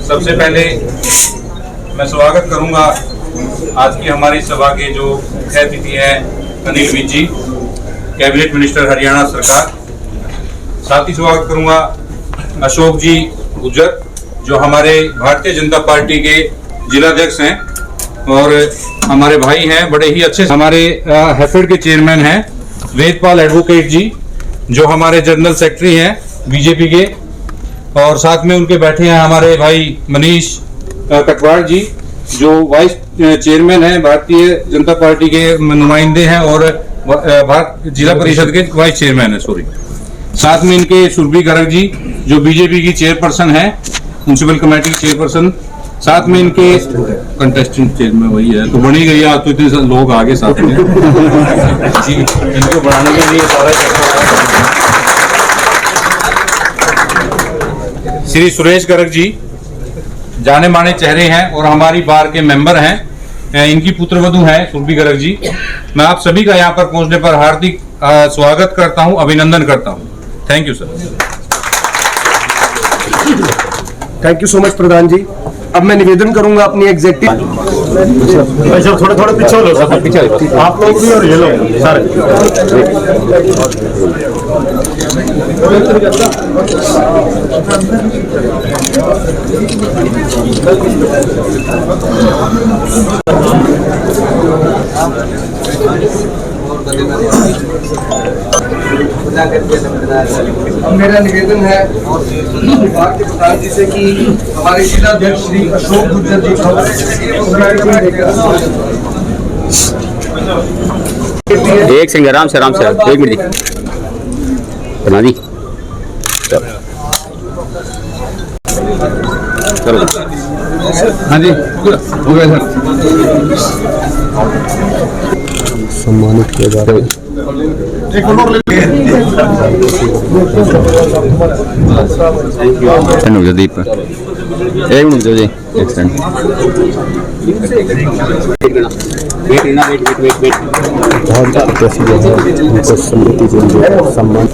सबसे पहले मैं स्वागत करूंगा आज की हमारी सभा के जो मुख्य अतिथि हैं अनिल विज जी, कैबिनेट मिनिस्टर हरियाणा सरकार। साथ ही स्वागत करूंगा अशोक जी गुज्जर जो हमारे भारतीय जनता पार्टी के जिलाध्यक्ष हैं और हमारे भाई हैं, बड़े ही अच्छे। हमारे हैफेड के चेयरमैन हैं वेदपाल एडवोकेट जी जो हमारे जनरल सेक्रेटरी हैं बीजेपी के, और साथ में उनके बैठे हैं हमारे भाई मनीष कटवाड़ जी जो वाइस चेयरमैन हैं, भारतीय जनता पार्टी के नुमाइंदे हैं और जिला परिषद के वाइस चेयरमैन है। साथ में इनके सुरभि गर्ग जी जो बीजेपी की चेयरपर्सन है, म्युनिसिपल कमेटी की चेयरपर्सन। साथ में इनके कंटेस्टेंट चेयरमैन वही है, तो बनी गई आज तो इतने लोग आगे साथ में जी, इनको बढ़ाने के लिए सारा श्री सुरेश गर्ग जी जाने माने चेहरे हैं और हमारी बार के मेंबर हैं। इनकी पुत्रवधू हैं सुरभि गर्ग जी। मैं आप सभी का यहाँ पर पहुंचने पर हार्दिक स्वागत करता हूं, अभिनंदन करता हूं। Thank you sir. Thank you so much Pradhan ji. अब मैं निवेदन करूंगा अपनी एग्जेक्टिव थोड़ा थोड़ा पीछे लो सर, पीछे आप लोग भी और ये लोग सर। मेरा निवेदन है विभाग के प्रधान जी से कि हमारे जिलाध्यक्ष श्री अशोक गुज्जर जी एक सेकंड, आराम से 1 मिनट बना दी। चलो हाँ जी हो गया सर। सम्मानित किया जा रहा है। दीप 1 मिनट जी, एक सेकंड। बहुत कैसी जो है उनको स्मृति के लिए सम्मान।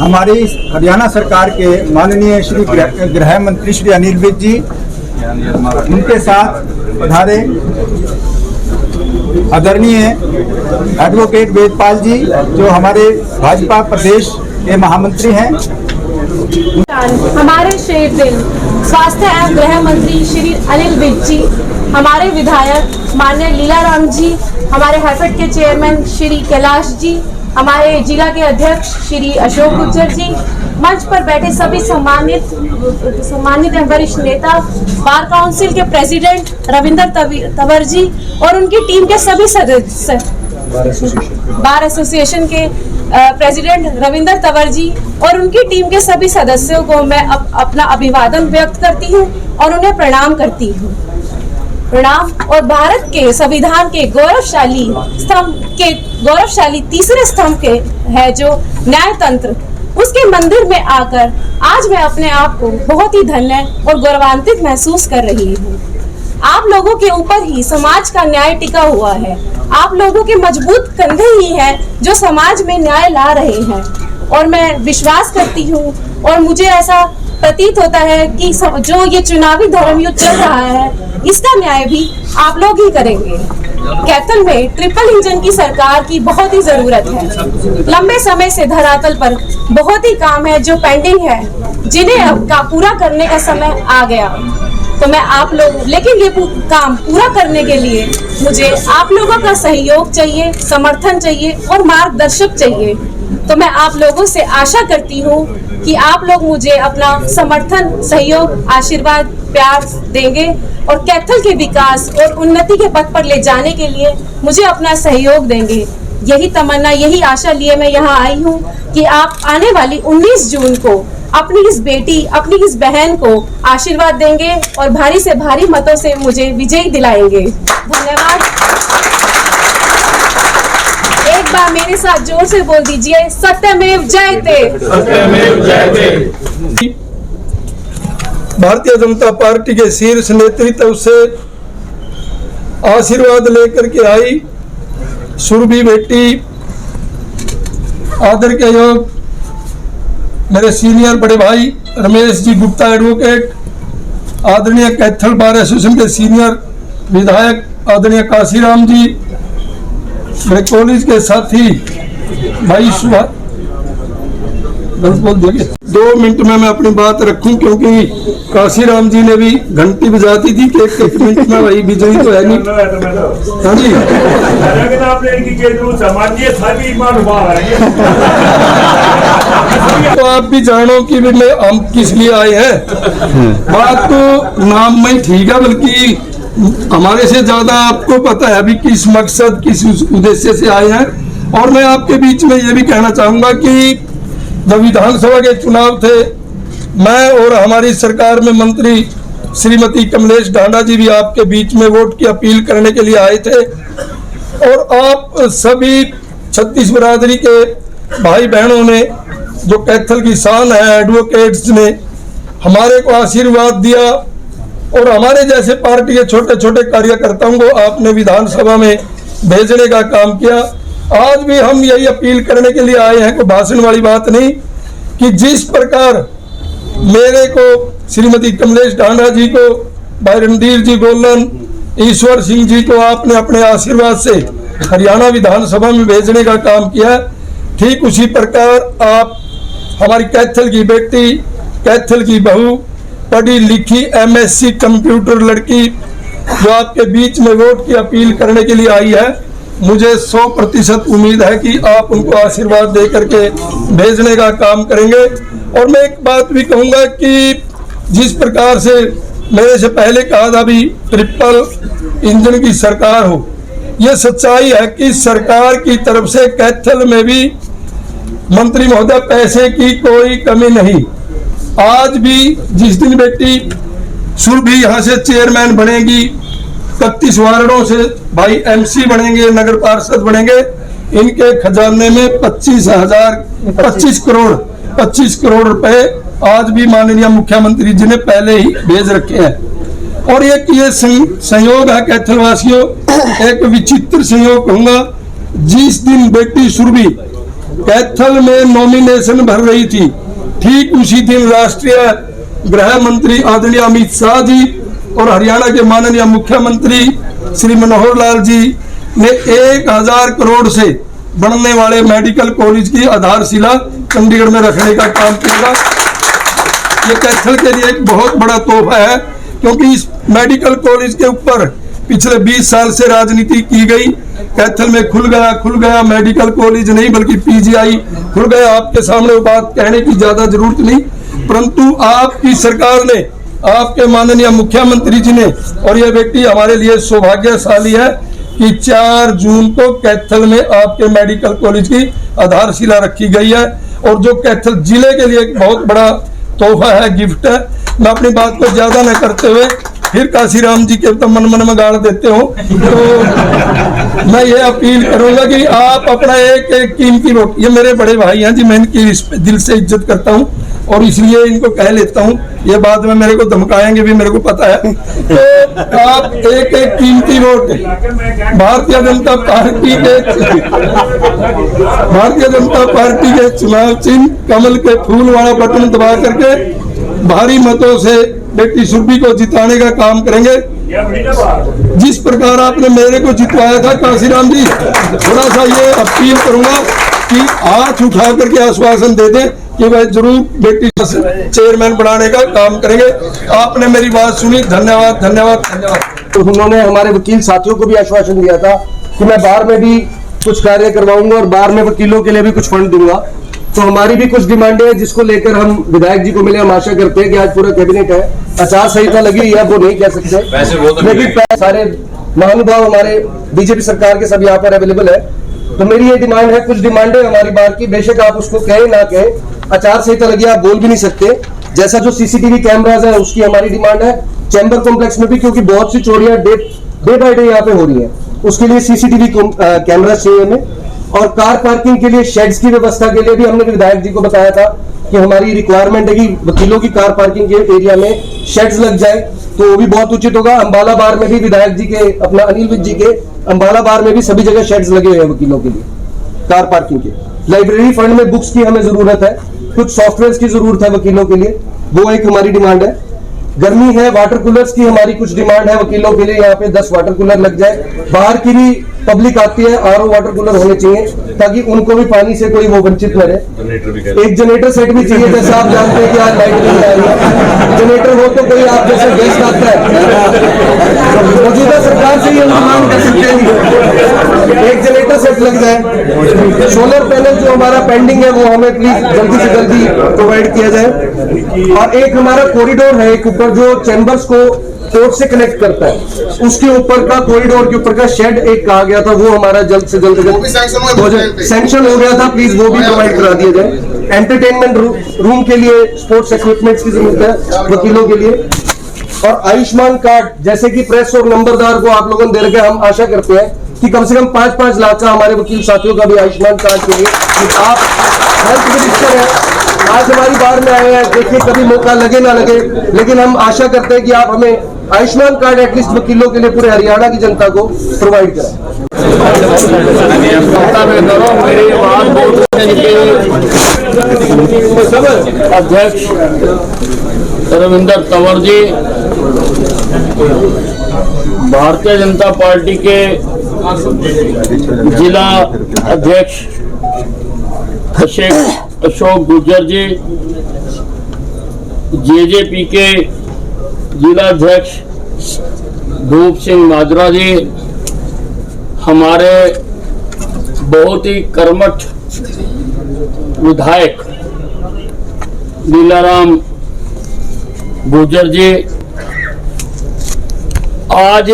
हमारी हरियाणा सरकार के माननीय श्री गृह मंत्री श्री अनिल विज जी, उनके साथ पधारे आदरणीय एडवोकेट वेदपाल जी जो हमारे भाजपा प्रदेश के महामंत्री हैं। हमारे शेर दिल स्वास्थ्य एवं गृह मंत्री श्री अनिल विज जी, हमारे विधायक माननीय लीलाराम जी, हमारे हैफेड के चेयरमैन श्री कैलाश जी, हमारे जिला के अध्यक्ष श्री अशोक गुज्जर जी, मंच पर बैठे सभी सम्मानित एवं वरिष्ठ नेता, बार काउंसिल के प्रेसिडेंट रविंदर तंवर जी और उनकी टीम के सभी सदस्य, बार एसोसिएशन के प्रेसिडेंट रविंदर तंवर जी और उनकी टीम के सभी सदस्यों को मैं अपना अभिवादन व्यक्त करती हूं और उन्हें प्रणाम करती हूं। प्रणाम। और भारत के संविधान के गौरवशाली तीसरे स्तंभ के है जो न्यायतंत्र, उसके मंदिर में आकर आज मैं अपने आप को बहुत ही धन्य और गौरवान्वित महसूस कर रही हूँ। आप लोगों के ऊपर ही समाज का न्याय टिका हुआ है। आप लोगों के मजबूत कंधे ही हैं जो समाज में न्याय ला रहे हैं, और मैं विश्वास करती हूँ और मुझे ऐसा प्रतीत होता है कि जो ये चुनावी धर्मयुद्ध चल रहा है इसका न्याय भी आप लोग ही करेंगे। कैथल में ट्रिपल इंजन की सरकार की बहुत ही जरूरत है। लंबे समय से धरातल पर बहुत ही काम है जो पेंडिंग है, जिन्हें अब पूरा करने का समय आ गया। तो मैं आप लोग, लेकिन ये काम पूरा करने के लिए मुझे आप लोगों का सहयोग चाहिए, समर्थन चाहिए और मार्गदर्शक चाहिए। तो मैं आप लोगों से आशा करती हूँ कि आप लोग मुझे अपना समर्थन, सहयोग, आशीर्वाद, प्यार देंगे और कैथल के विकास और उन्नति के पथ पर ले जाने के लिए मुझे अपना सहयोग देंगे। यही तमन्ना, यही आशा लिए मैं यहाँ आई हूँ कि आप आने वाली 19 जून को अपनी इस बेटी, अपनी इस बहन को आशीर्वाद देंगे और भारी से भारी मतों से मुझे विजयी दिलाएंगे। धन्यवाद। एक बार मेरे साथ जोर से बोल दीजिए, सत्यमेव जयते। सत्यमेव जयते। भारतीय जनता पार्टी के शीर्ष नेतृत्व से आशीर्वाद लेकर के आई सुरभि बेटी, आदर के योग मेरे सीनियर बड़े भाई रमेश जी गुप्ता एडवोकेट, आदरणीय कैथल बार एसोसिएशन के सीनियर विधायक आदरणीय काशीराम जी, मेरे कॉलेज के साथी भाई सुभाष, बोल देंगे 2 मिनट में मैं अपनी बात रखूं, क्योंकि काशीराम जी ने भी घंटी बजाती थी कि 1 मिनट में वही बिजली तो है नहीं। हाँ जी, तो आप भी जानो कि हम किस लिए आए हैं। बात तो नाम में ठीक है, बल्कि हमारे से ज्यादा आपको पता है अभी किस मकसद किस उद्देश्य से आए हैं। और मैं आपके बीच में ये भी कहना चाहूंगा कि जब विधानसभा के चुनाव थे, मैं और हमारी सरकार में मंत्री श्रीमती कमलेश ढांडा जी भी आपके बीच में वोट की अपील करने के लिए आए थे। और आप सभी 36 बिरादरी के भाई बहनों ने, जो कैथल की शान है, एडवोकेट्स ने हमारे को आशीर्वाद दिया और हमारे जैसे पार्टी के छोटे छोटे कार्यकर्ताओं को आपने विधानसभा में भेजने का काम किया। आज भी हम यही अपील करने के लिए आए हैं, कोई भाषण वाली बात नहीं, कि जिस प्रकार मेरे को श्रीमती कमलेश ढांडा जी को, भाई रणधीर जी गोलन, ईश्वर सिंह जी को आपने अपने आशीर्वाद से हरियाणा विधानसभा में भेजने का काम किया, ठीक उसी प्रकार आप हमारी कैथल की बेटी, कैथल की बहू, पढ़ी लिखी MSc कंप्यूटर लड़की जो आपके बीच में वोट की अपील करने के लिए आई है, मुझे 100% उम्मीद है कि आप उनको आशीर्वाद दे करके भेजने का काम करेंगे। और मैं एक बात भी कहूंगा कि जिस प्रकार से मेरे से पहले कहा था भी ट्रिपल इंजन की सरकार हो, यह सच्चाई है कि सरकार की तरफ से कैथल में भी मंत्री महोदय पैसे की कोई कमी नहीं। आज भी जिस दिन बेटी सुरभि यहाँ से चेयरमैन बनेगी, 31 वार्डों से भाई MC बनेंगे, नगर पार्षद बनेंगे, इनके खजाने में 25 करोड़ रुपए आज भी माननीय मुख्यमंत्री जी ने पहले ही भेज रखे हैं। और एक ये संयोग है कैथल वासियों, एक विचित्र संयोग कहूंगा, जिस दिन बेटी सुरभि कैथल में नॉमिनेशन भर रही थी, ठीक उसी दिन राष्ट्रीय गृह मंत्री आदरणीय अमित शाह जी और हरियाणा के माननीय मुख्यमंत्री श्री मनोहर लाल जी ने 1000 करोड़ से बनने वाले मेडिकल कॉलेज की आधारशिला चंडीगढ़ में रखने का काम किया। ये कैथल के लिए एक बहुत बड़ा तोहफा है, क्योंकि इस मेडिकल कॉलेज के ऊपर पिछले 20 साल से राजनीति की गई। कैथल में खुल गया मेडिकल कॉलेज नहीं बल्कि PGI खुल गया। आपके सामने वो बात कहने की ज्यादा जरूरत नहीं, परंतु आपकी सरकार ने, आपके माननीय मुख्यमंत्री जी ने, और यह व्यक्ति हमारे लिए सौभाग्यशाली है कि 4 जून को कैथल में आपके मेडिकल कॉलेज की आधारशिला रखी गई है, और जो कैथल जिले के लिए एक बहुत बड़ा तोहफा है, गिफ्ट है। मैं अपनी बात को ज्यादा न करते हुए फिर काशीराम जी के तो मन में गाड़ देते हो, तो मैं ये अपील करूंगा कि आप अपना एक कीमती वोट, ये मेरे बड़े भाई हैं जी, मैं इनकी दिल से इज्जत करता हूं और इसलिए इनको कह लेता हूं, ये बाद में मेरे को धमकाएंगे भी, मेरे को पता है। तो आप एक कीमती वोट भारतीय जनता पार्टी के चुनाव चिन्ह कमल के फूल वाला बटन दबा करके भारी मतों से बेटी सुरभि को जिताने का काम करेंगे। जिस प्रकार आपने मेरे को जितवाया था काशीराम जी, थोड़ा सा ये अपील करूंगा कि हाथ उठा करके आश्वासन दे दें कि वह जरूर बेटी चेयरमैन बनाने का काम करेंगे। आपने मेरी बात सुनी, धन्यवाद धन्यवाद धन्यवाद। तो उन्होंने हमारे वकील साथियों को भी आश्वासन दिया था कि मैं बार में भी कुछ कार्य करवाऊंगा और बार में वकीलों के लिए भी कुछ फंड दूंगा। तो हमारी भी कुछ डिमांडें हैं जिसको लेकर हम विधायक जी को मिले। हम आशा करते हैं कि आज पूरा कैबिनेट है, आचार संहिता लगी हुई है, वो नहीं कह सकते, लेकिन सारे महानुभाव हमारे बीजेपी सरकार के सब यहाँ पर अवेलेबल है। तो मेरी ये डिमांड है, कुछ डिमांडें हमारी बार की, बेशक आप उसको कहे ना कहे, आचार संहिता लगी, आप बोल भी नहीं सकते। जैसा जो CCTV कैमराज है उसकी हमारी डिमांड है, चैम्बर कॉम्प्लेक्स में भी, क्योंकि बहुत सी चोरियां डे बाय डे यहाँ पे हो रही है, उसके लिए CCTV कैमरा चाहिए हमें। और कार पार्किंग के लिए शेड्स की व्यवस्था के लिए भी हमने विधायक जी को बताया था कि हमारी रिक्वायरमेंट है कि वकीलों की कार पार्किंग के एरिया में शेड्स लग जाए, तो वो भी बहुत उचित होगा। अंबाला बार में भी विधायक जी के, अपना अनिल विज जी के अंबाला बार में भी सभी जगह शेड्स लगे हुए हैं वकीलों के लिए कार पार्किंग के। लाइब्रेरी फंड में बुक्स की हमें जरूरत है, कुछ सॉफ्टवेयर की जरूरत है वकीलों के लिए, वो एक हमारी डिमांड है। गर्मी है, वाटर कूलर्स की हमारी कुछ डिमांड है वकीलों के लिए, यहाँ पे 10 वाटर कूलर लग जाए। बाहर की भी पब्लिक आती है, आरओ वाटर कूलर होने चाहिए ताकि उनको भी पानी से कोई वो वंचित न रहे। एक जनरेटर सेट भी चाहिए, जैसे आप जानते हैं कि आज लाइट नहीं आ रही है, जनरेटर हो तो कोई आप जैसे गेस्ट आता है, मौजूदा सरकार से ये अनुमान कर सकते हैं एक जनरेटर सेट लग जाए। सोलर पैनल जो हमारा पेंडिंग है वो हमें प्लीज जल्दी से जल्दी प्रोवाइड किया जाए। और एक हमारा कॉरिडोर है, एक ऊपर जो चैम्बर्स को कोर्ट से कनेक्ट करता है, उसके ऊपर का कॉरिडोर के ऊपर का शेड एक कहा गया था, वो हमारा जल्द से जल्द सैंक्शन हो गया था, प्लीज वो भी प्रोवाइड करा दिया जाए। एंटरटेनमेंट रूम के लिए स्पोर्ट्स इक्विपमेंट्स की जरूरत है वकीलों के लिए। और आयुष्मान कार्ड जैसे कि प्रेस और नंबरदार को आप लोगों ने दे रखे, हम आशा करते हैं कि कम से कम 5-5 लाख का हमारे वकील साथियों का भी आयुष्मान कार्ड के लिए। आप हेल्थ मिनिस्टर हैं, आज हमारी बार में आए हैं, देखिए कभी मौका लगे ना लगे, लेकिन हम आशा करते हैं कि आप हमें आयुष्मान कार्ड एटलीस्ट वकीलों के लिए पूरे हरियाणा की जनता को प्रोवाइड कराएं। अध्यक्ष रविंदर तंवर जी, भारतीय जनता पार्टी के जिला अध्यक्ष अशोक गुर्जर जी, जेजेपी के जिला अध्यक्ष धूप सिंह माजरा जी, हमारे बहुत ही कर्मठ विधायक लीलाराम गुर्जर जी, आज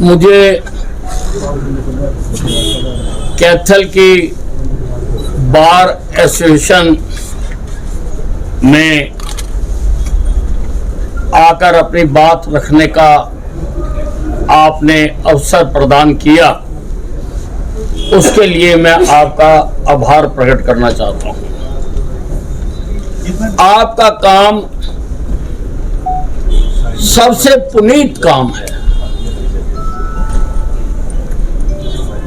मुझे कैथल की बार एसोसिएशन में आकर अपनी बात रखने का आपने अवसर प्रदान किया, उसके लिए मैं आपका आभार प्रकट करना चाहता हूं। आपका काम सबसे पुनीत काम है,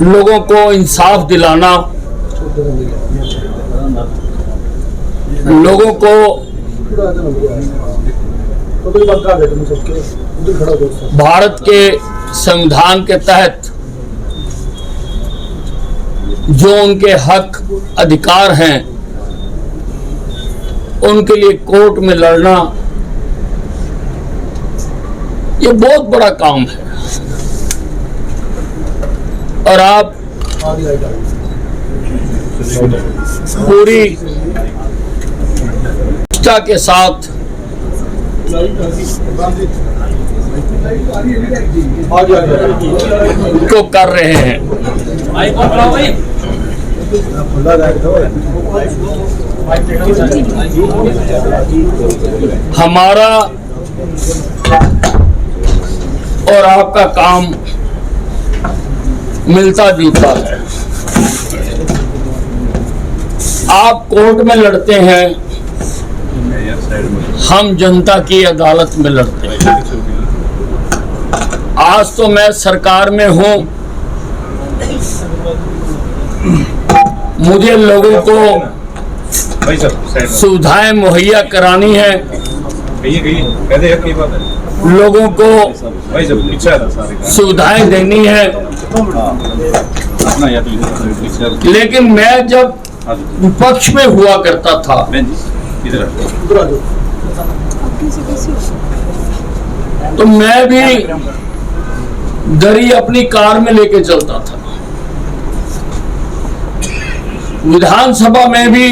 लोगों को इंसाफ दिलाना, लोगों को भारत के संविधान के तहत जो उनके हक अधिकार हैं उनके लिए कोर्ट में लड़ना, ये बहुत बड़ा काम है। और आप पूरी निष्ठा के साथ को कर रहे हैं। हमारा और आपका काम मिलता जुलता है। आप कोर्ट में लड़ते हैं, हम जनता की अदालत में लड़ते हैं। आज तो मैं सरकार में हूं, मुझे लोगों को सुविधाएं मुहैया करानी है, लोगों को सुविधाएं देनी है। लेकिन मैं जब विपक्ष में हुआ करता था तो मैं भी दरी अपनी कार में लेके चलता था। विधानसभा में भी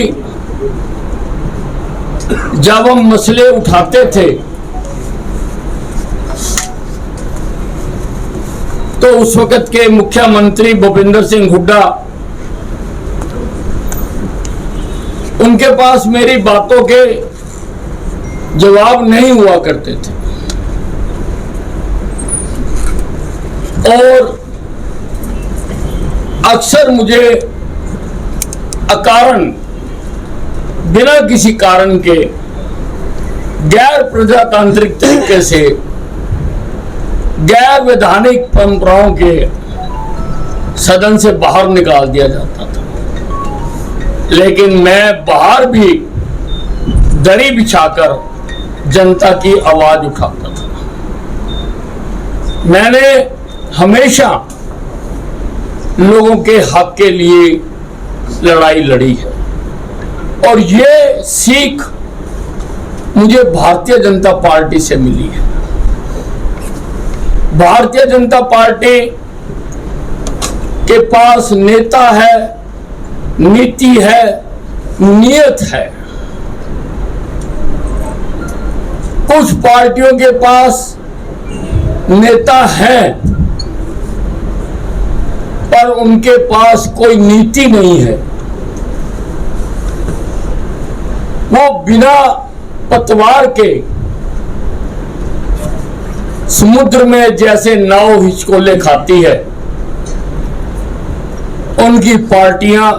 जब हम मसले उठाते थे तो उस वक्त के मुख्यमंत्री भूपेंद्र सिंह हुड्डा, उनके पास मेरी बातों के जवाब नहीं हुआ करते थे। और अक्सर मुझे अकारण, बिना किसी कारण के गैर प्रजातांत्रिक तरीके से, गैर वैधानिक परंपराओं के सदन से बाहर निकाल दिया जाता था। लेकिन मैं बाहर भी दरी बिछाकर जनता की आवाज उठाता था। मैंने हमेशा लोगों के हक के लिए लड़ाई लड़ी है और ये सीख मुझे भारतीय जनता पार्टी से मिली है। भारतीय जनता पार्टी के पास नेता है, नीति है, नियत है। कुछ पार्टियों के पास नेता हैं पर उनके पास कोई नीति नहीं है। वो बिना पतवार के समुद्र में जैसे नाव हिचकोले खाती है, उनकी पार्टियां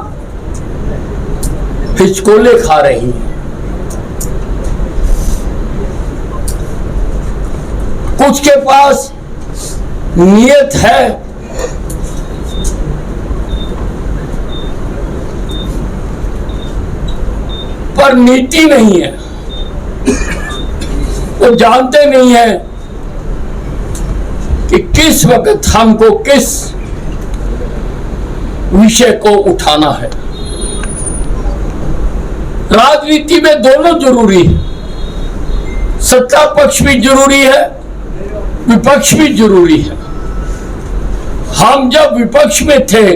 हिचकोले खा रही हैं। कुछ के पास नियत है, पर नीति नहीं है। वो जानते नहीं है कि किस वक्त हमको किस विषय को उठाना है। राजनीति में दोनों जरूरी है, सत्ता पक्ष भी जरूरी है, विपक्ष भी जरूरी है। हम जब विपक्ष में थे,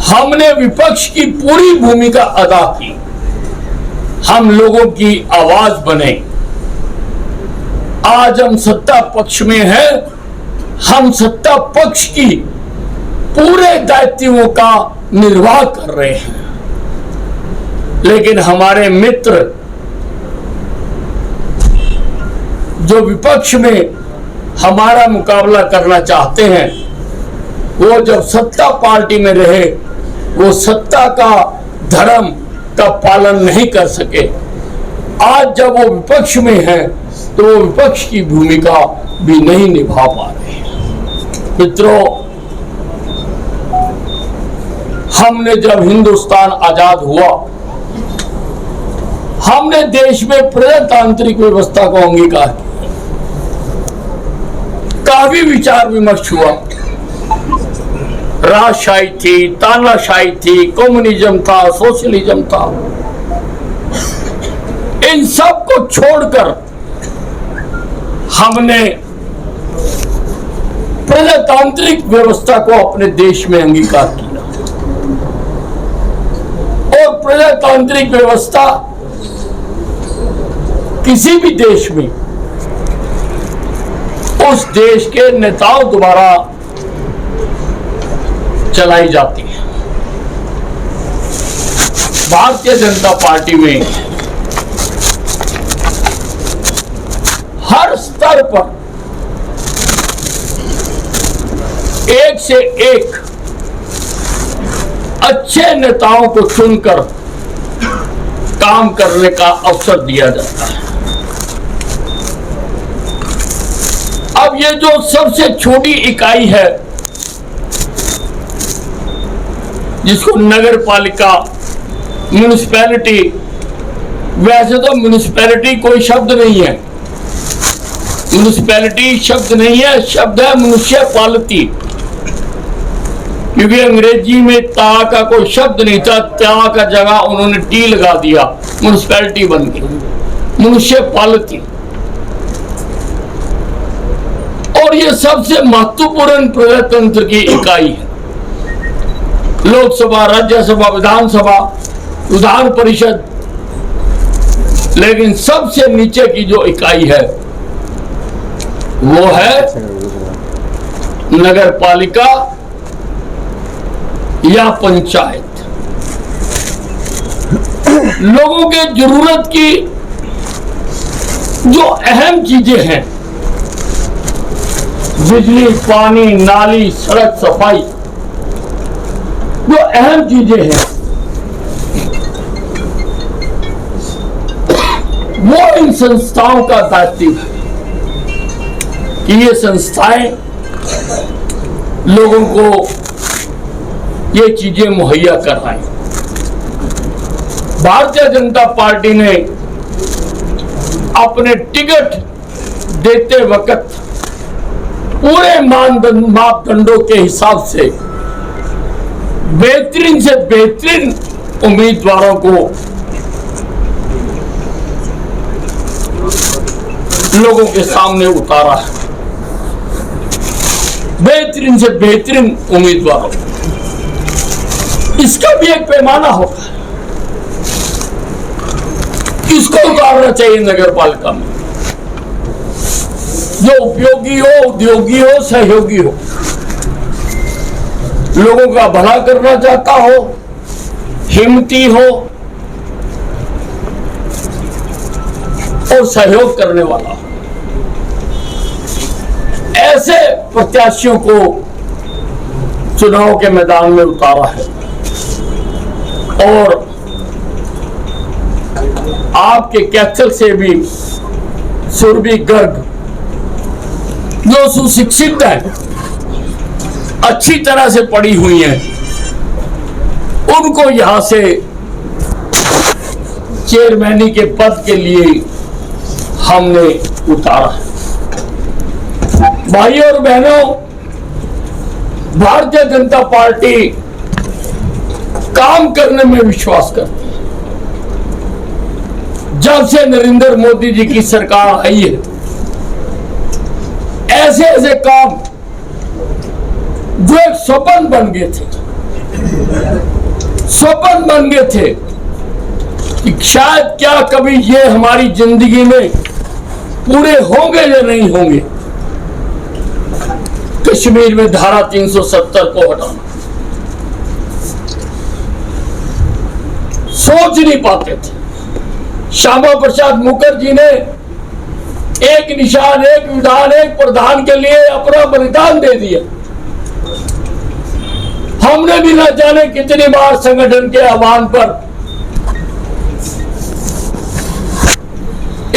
हमने विपक्ष की पूरी भूमिका अदा की। हम लोगों की आवाज बने। आज हम सत्ता पक्ष में हैं, हम सत्ता पक्ष की पूरे दायित्वों का निर्वाह कर रहे हैं। लेकिन हमारे मित्र जो विपक्ष में हमारा मुकाबला करना चाहते हैं, वो जब सत्ता पार्टी में रहे, वो सत्ता का धर्म का पालन नहीं कर सके। आज जब वो विपक्ष में है तो वो विपक्ष की भूमिका भी नहीं निभा पा रहे हैं। मित्रों, हमने जब हिंदुस्तान आजाद हुआ, हमने देश में प्रजातांत्रिक व्यवस्था को अंगीकार किया। काफी विचार विमर्श हुआ। राजशाही थी, तानाशाही थी, कम्युनिज्म था, सोशलिज्म था। इन सब को छोड़कर हमने प्रजातांत्रिक व्यवस्था को अपने देश में अंगीकार किया। और प्रजातांत्रिक व्यवस्था किसी भी देश में उस देश के नेताओं द्वारा चलाई जाती है। भारतीय जनता पार्टी में हर स्तर पर एक से एक अच्छे नेताओं को चुनकर काम करने का अवसर दिया जाता है। अब ये जो सबसे छोटी इकाई है, जिसको नगर पालिका, म्युनिसिपैलिटी, वैसे तो म्युनिसिपैलिटी कोई शब्द नहीं है, म्युनिसिपैलिटी शब्द नहीं है, शब्द है मनुष्य पालती। क्योंकि अंग्रेजी में ता का कोई शब्द नहीं था, त्या का जगह उन्होंने टी लगा दिया, म्युनिसिपैलिटी बन गई, मनुष्य पालती। और ये सबसे महत्वपूर्ण प्रजातंत्र की इकाई है। लोकसभा, राज्यसभा, विधानसभा, विधान परिषद, लेकिन सबसे नीचे की जो इकाई है वो है नगर पालिका या पंचायत। लोगों के जरूरत की जो अहम चीजें हैं, बिजली, पानी, नाली, सड़क, सफाई, जो अहम चीजें हैं वो इन संस्थाओं का दायित्व है कि ये संस्थाएं लोगों को ये चीजें मुहैया कराएं। भारतीय जनता पार्टी ने अपने टिकट देते वक्त पूरे मापदंडों के हिसाब से बेहतरीन से बेहतरीन उम्मीदवारों को लोगों के सामने उतारा है। बेहतरीन से बेहतरीन उम्मीदवारों, इसका भी एक पैमाना होगा। किसको उतारना चाहिए नगर पालिका में? जो उपयोगी हो, उद्योगी हो, सहयोगी हो, लोगों का भला करना चाहता हो, हिम्मती हो और सहयोग करने वाला हो। ऐसे प्रत्याशियों को चुनाव के मैदान में उतारा है और आपके कैथल से भी सुरभि गर्ग जो सुशिक्षित है, अच्छी तरह से पढ़ी हुई हैं, उनको यहां से चेयरमैनी के पद के लिए हमने उतारा है। भाइयों और बहनों, भारतीय जनता पार्टी काम करने में विश्वास करती है। जब से नरेंद्र मोदी जी की सरकार आई है, ऐसे ऐसे काम जो एक स्वप्न बन गए थे कि शायद क्या कभी ये हमारी जिंदगी में पूरे होंगे या नहीं होंगे। कश्मीर में धारा 370 को हटाना सोच नहीं पाते थे। श्यामा प्रसाद मुखर्जी ने एक निशान, एक विधान, एक प्रधान के लिए अपना बलिदान दे दिया। हमने भी न जाने कितनी बार संगठन के आह्वान पर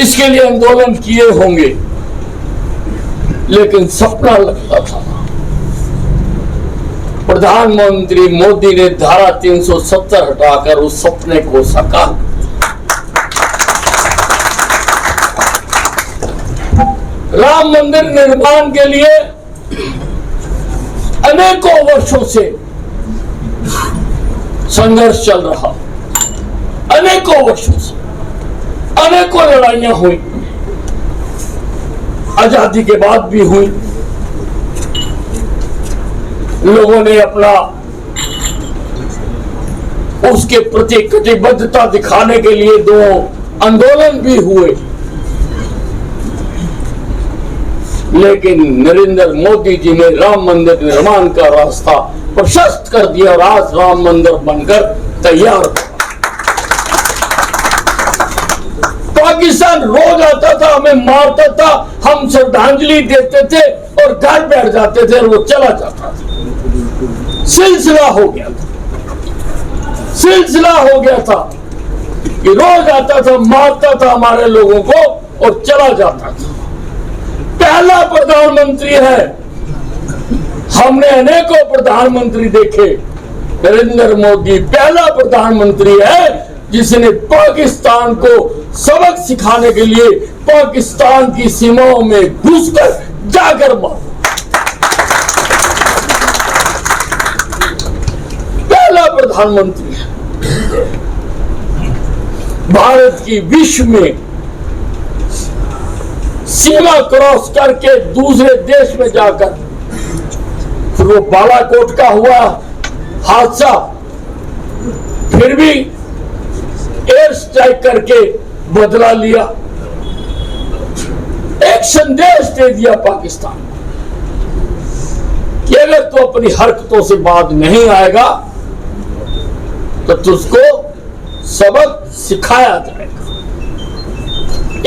इसके लिए आंदोलन किए होंगे, लेकिन सपना लगता था। प्रधानमंत्री मोदी ने धारा 370 हटाकर उस सपने को साकार। राम मंदिर निर्माण के लिए अनेकों वर्षों से संघर्ष चल रहा, अनेकों वर्षों से अनेकों लड़ाइयां हुई, आजादी के बाद भी हुई। लोगों ने अपना उसके प्रति कटिबद्धता दिखाने के लिए 2 आंदोलन भी हुए, लेकिन नरेंद्र मोदी जी ने राम मंदिर निर्माण का रास्ता प्रशस्त कर दिया और आज राम मंदिर बनकर तैयार। पाकिस्तान रोज आता था, हमें मारता था, हम श्रद्धांजलि देते थे और घर बैठ जाते थे और वो चला जाता था। सिलसिला हो गया था कि रोज आता था, मारता था हमारे लोगों को और चला जाता था। पहला प्रधानमंत्री है, हमने अनेकों प्रधानमंत्री देखे, नरेंद्र मोदी पहला प्रधानमंत्री है जिसने पाकिस्तान को सबक सिखाने के लिए पाकिस्तान की सीमाओं में घुसकर जाकर मारा। पहला प्रधानमंत्री है भारत की विश्व में सीमा क्रॉस करके दूसरे देश में जाकर, फिर वो बालाकोट का हुआ हादसा, फिर भी एयर स्ट्राइक करके बदला लिया, एक संदेश दे दिया पाकिस्तान कि अगर तू अपनी हरकतों से बात नहीं आएगा तो तुझको सबक सिखाया जाएगा।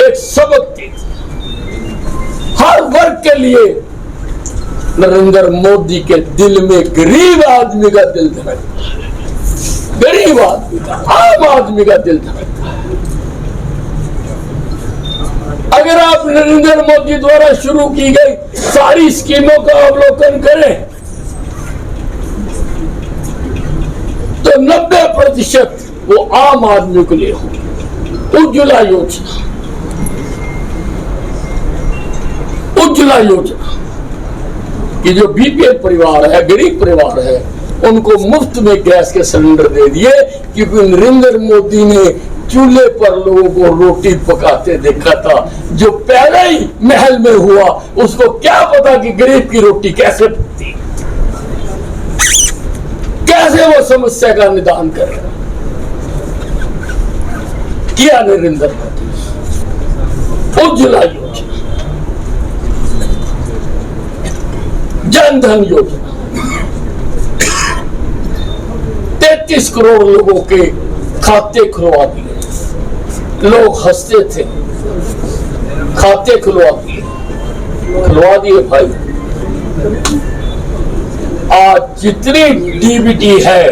एक सबक दे दिया हर वर्ग के लिए। नरेंद्र मोदी के दिल में गरीब आदमी का दिल धड़कता है, गरीब आदमी का, आम आदमी का दिल धड़कता है। अगर आप नरेंद्र मोदी द्वारा शुरू की गई सारी स्कीमों का अवलोकन करें तो 90% वो आम आदमी के लिए हो। उज्ज्वला योजना, उज्ज्वला योजना कि जो बीपीएल परिवार है, गरीब परिवार है, उनको मुफ्त में गैस के सिलेंडर दे दिए, क्योंकि नरेंद्र मोदी ने चूल्हे पर लोगों को रोटी पकाते देखा था। जो पहले ही महल में हुआ उसको क्या पता कि गरीब की रोटी कैसे पकती, कैसे वो समस्या का निदान करे। किया नरेंद्र मोदी। उज्ज्वला योजना, जन धन योजना, 33 करोड़ लोगों के खाते खुलवा दिए। लोग हंसते थे, खाते खुलवा दिए भाई। आज जितनी डीबीटी है,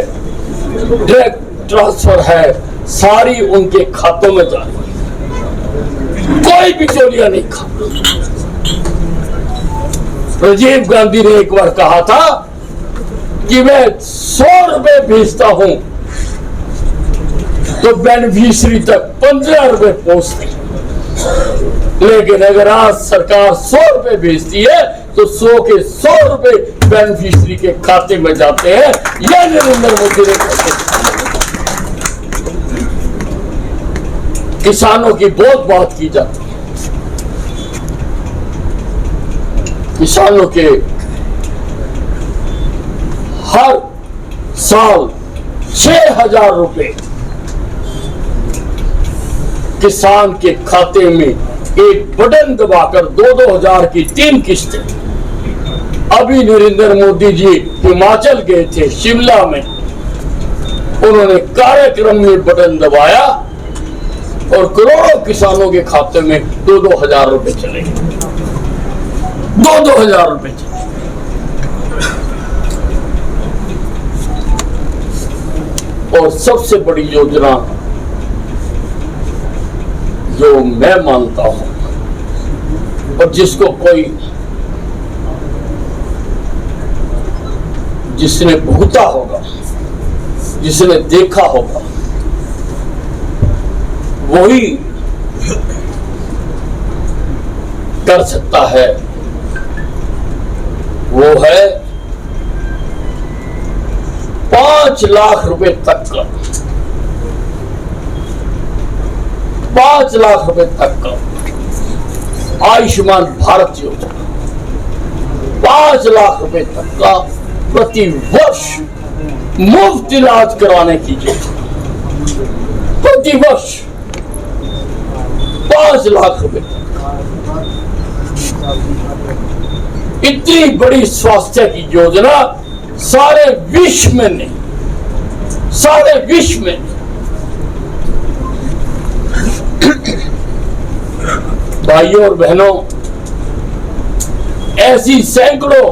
डायरेक्ट ट्रांसफर है, सारी उनके खातों में जा रही है। कोई बिचौलिया नहीं खा। राजीव गांधी ने एक बार कहा था कि मैं 100 रुपए भेजता हूं तो बेनिफिशियरी तक 15 रुपए पहुंचते, लेकिन अगर आज सरकार 100 रुपए भेजती है तो 100 के 100 रुपए बेनिफिशियरी के खाते में जाते हैं। यह नरेंद्र मोदी ने कहा। किसानों की बहुत बात की जाती है। किसानों के हर साल 6,000 रुपए किसान के खाते में एक बटन दबाकर 2-2 हजार की 3 किस्तें। अभी नरेंद्र मोदी जी हिमाचल गए थे, शिमला में, उन्होंने कार्यक्रम में बटन दबाया और करोड़ों किसानों के खाते में 2-2 हजार रुपए चले गए। 2-2 हजार रुपए चले। और सबसे बड़ी योजना जो मैं मानता हूं और जिसको कोई जिसने भुगता होगा, जिसने देखा होगा, वही कर सकता है, वो है 5 लाख रुपए तक का, 5 लाख रुपए तक का आयुष्मान भारत योजना, 5 लाख रुपए तक का प्रति वर्ष मुफ्त इलाज कराने की योजना। प्रति वर्ष 5 लाख रुपए तक। इतनी बड़ी स्वास्थ्य की योजना सारे विश्व में नहीं, सारे विश्व में। भाइयों और बहनों, ऐसी सैकड़ों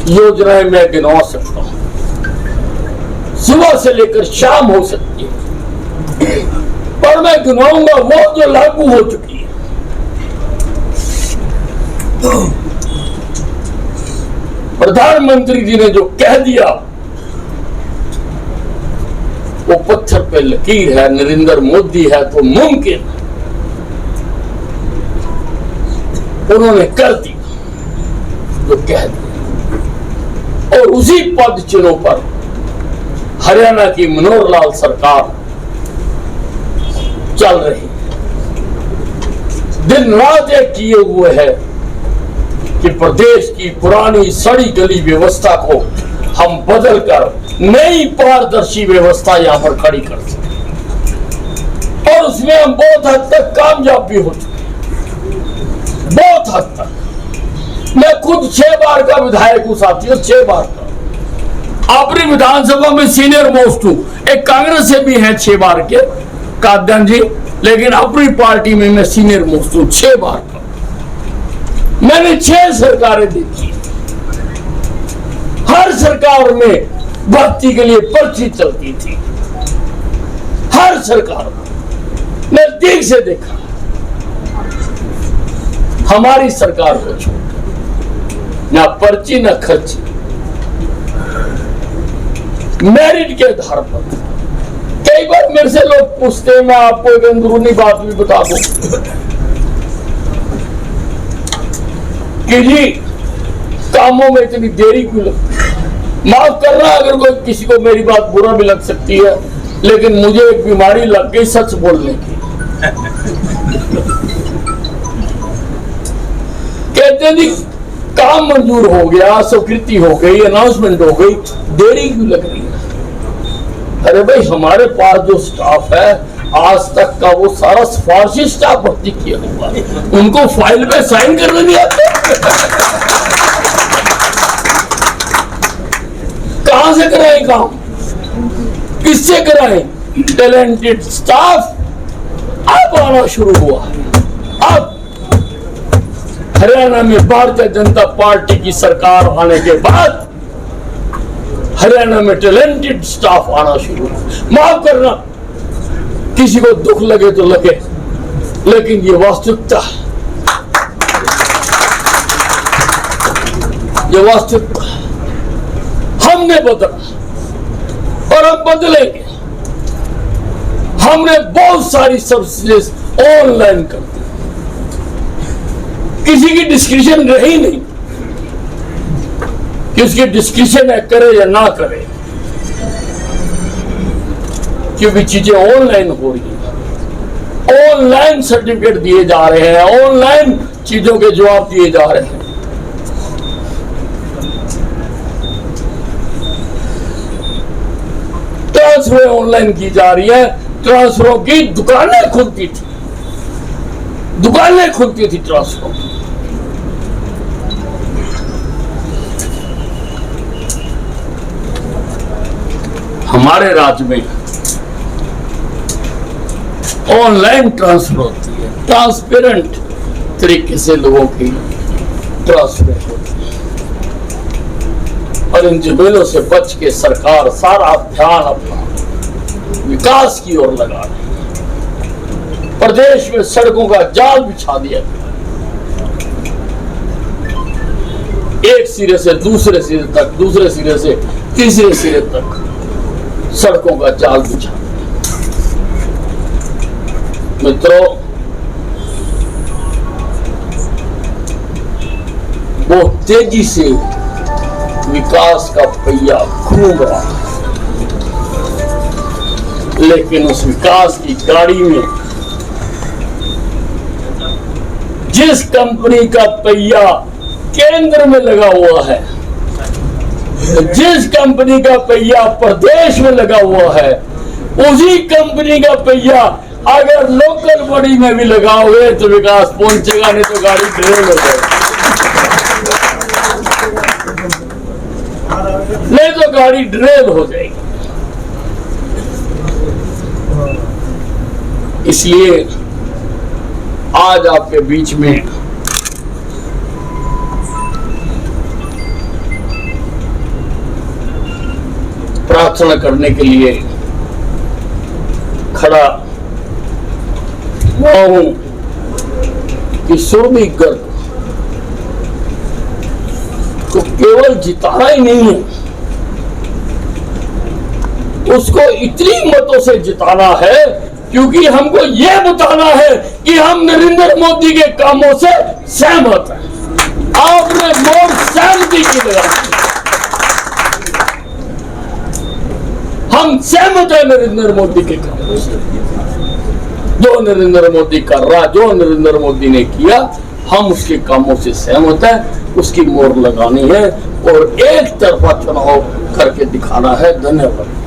योजनाएं मैं गिनवा सकता हूं। सुबह से लेकर शाम हो सकती है, पर मैं गिनवाऊंगा वो जो लागू हो चुकी है। प्रधानमंत्री जी ने जो कह दिया वो पत्थर पे लकीर है। नरेंद्र मोदी है तो मुमकिन, उन्होंने कर दिया जो कह दिया। और उसी पद चिन्हों पर हरियाणा की मनोहर लाल सरकार चल रही है। दिन रात एक किए हुए है कि प्रदेश की पुरानी सड़ी गली व्यवस्था को हम बदलकर नई पारदर्शी व्यवस्था यहां पर खड़ी कर सकें। और उसमें हम बहुत हद तक कामयाब भी हो चुके हैं, बहुत हद तक। मैं खुद 6 बार का विधायक हूं साथियों, 6 बार का। अपनी विधानसभा में सीनियर मोस्ट हूं। एक कांग्रेस से भी है 6 बार के कादन जी, लेकिन अपनी पार्टी में मैं सीनियर मोस्ट हूं 6 बार का। मैंने 6 सरकारें देखी। हर सरकार में भर्ती के लिए पर्ची चलती थी। हर सरकार नजदीक से देखा। हमारी सरकार को छोड़ ना पर्ची ना खर्ची, मेरिट के आधार पर। कई बार मेरे से लोग पूछते हैं, मैं आपको एक अंदरूनी बात भी बता दूं कि जी कामों में इतनी देरी क्यों लगती। माफ करना अगर कोई किसी को मेरी बात बुरा भी लग सकती है, लेकिन मुझे एक बीमारी लग गई सच बोलने की। कहते हैं जी काम मंजूर हो गया, स्वीकृति हो गई, अनाउंसमेंट हो गई, देरी क्यों लग रही है। अरे भाई हमारे पास जो स्टाफ है आज तक का वो सारा सिफारशी स्टाफ भर्ती किया हुआ है, उनको फाइल पे साइन करने नहीं आते। कहां से कराएं काम, किससे कराएं। टैलेंटेड स्टाफ अब आना शुरू हुआ है। अब हरियाणा में भारतीय जनता पार्टी की सरकार आने के बाद हरियाणा में टैलेंटेड स्टाफ आना शुरू हुआ। माफ करना किसी को दुख लगे तो लगे, लेकिन ये वास्तविकता है, ये वास्तविकता है। हमने बदला और अब बदलेंगे। हमने बहुत सारी सर्विसेज ऑनलाइन कर दी, किसी की डिस्क्रिप्शन रही नहीं कि उसकी डिस्क्रिप्शन है करे या ना करे, क्योंकि चीजें ऑनलाइन हो रही है। ऑनलाइन सर्टिफिकेट दिए जा रहे हैं, ऑनलाइन चीजों के जवाब दिए जा रहे हैं। ट्रांसफर ऑनलाइन की जा रही है। ट्रांसफरों की दुकानें खुलती थी, दुकानें खुलती थी ट्रांसफर। हमारे राज्य में ऑनलाइन ट्रांसफर होती है, ट्रांसपेरेंट तरीके से लोगों की ट्रांसफर होती है। और इन झमेलों से बच के सरकार सारा ध्यान अपना विकास की ओर लगा रही है। प्रदेश में सड़कों का जाल बिछा दिया गया, एक सिरे से दूसरे सिरे तक, दूसरे सिरे से तीसरे सिरे तक सड़कों का जाल बिछा। मित्रों, बहुत तेजी से विकास का पहिया घूम रहा है, लेकिन उस विकास की गाड़ी में जिस कंपनी का पहिया केंद्र में लगा हुआ है, जिस कंपनी का पहिया प्रदेश में लगा हुआ है, उसी कंपनी का पहिया अगर लोकल बॉडी में भी लगाओगे तो विकास पहुंचेगा, नहीं तो गाड़ी ड्रेन हो जाएगी। नहीं तो गाड़ी ड्रेन हो जाएगी। इसलिए आज आपके बीच में प्रार्थना करने के लिए खड़ा हुआ हूं कि सुरभि गर्ग को केवल जिताना ही नहीं है, उसको इतनी मतों से जिताना है क्योंकि हमको यह बताना है कि हम नरेंद्र मोदी के कामों से सहमत हैं। आपने मोर सहमति की लगाई, हम सहमत हैं नरेंद्र मोदी के कामों से। जो नरेंद्र मोदी कर रहा, जो नरेंद्र मोदी ने किया, हम उसके कामों से सहमत हैं। उसकी मोहर लगानी है और एक तरफा चुनाव करके दिखाना है। धन्यवाद।